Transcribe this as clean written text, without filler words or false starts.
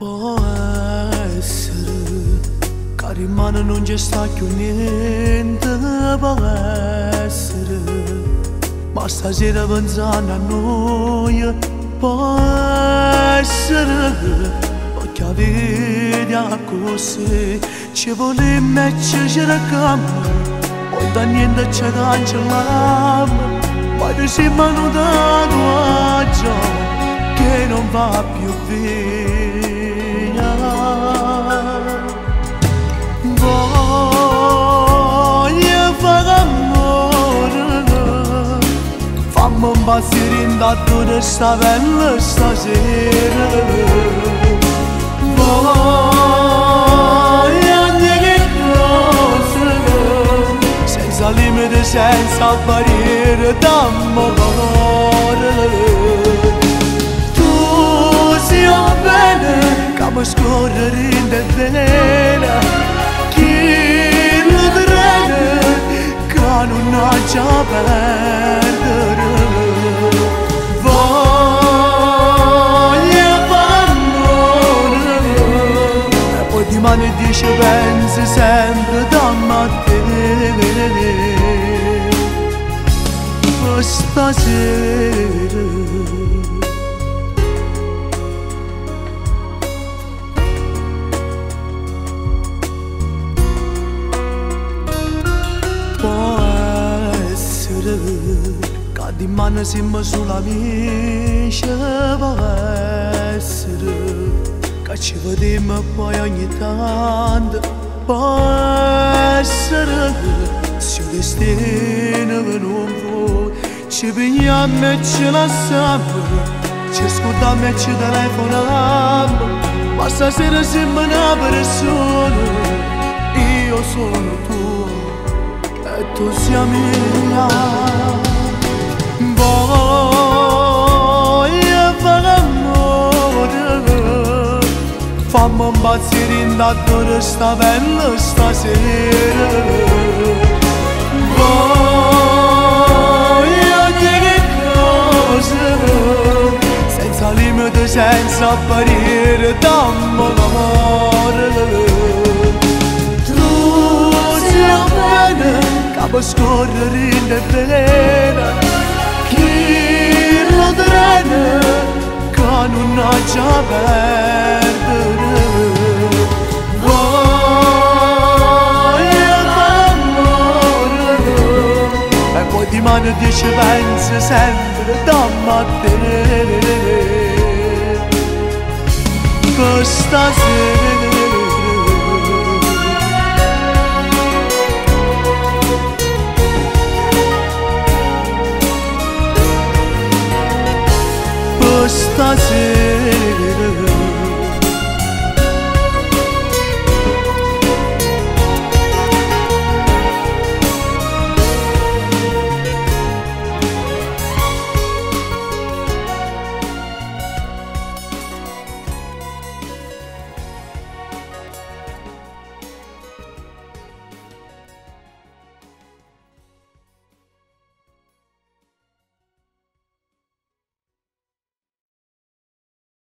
Può essere che rimane non c'è sta più niente, può essere, ma stasera pensando a noi, può essere, perché vedi così, ci vogliamo e ci cerchiamo, poi da niente ci cancelliamo, ma noi siamo venuti a tua che non va più via. Voglio fare amore, fammi impazzire in tatto di sta bella stasera. Voglio dire cose senza limite, senza barriere, dammi valore. Come scorrere in te vena, chi lo trene che non ha già perdere. Voglio amore e poi di mano dice pensi sempre dammi a te per stasera. Può essere che di mano siamo solo amici, può essere che ci vediamo poi ogni tanto, può essere se il destino che non vuole ci pigniamo e ci lasciamo, ci ascoltiamo e ci telefoniamo, ma stasera siamo una persona, io sono tu e tu sei mia. Voglio fare amore, fammi impazzire in tatto di sta bella stasera. Voglio dire cose senza limite, senza barriere, dammi l'amore. Capo scorrere in te vena, chi lo trene che non ha già perdere. Voglio amore e poi di mano dice pensi sempre dammi a te per stasera. Stasera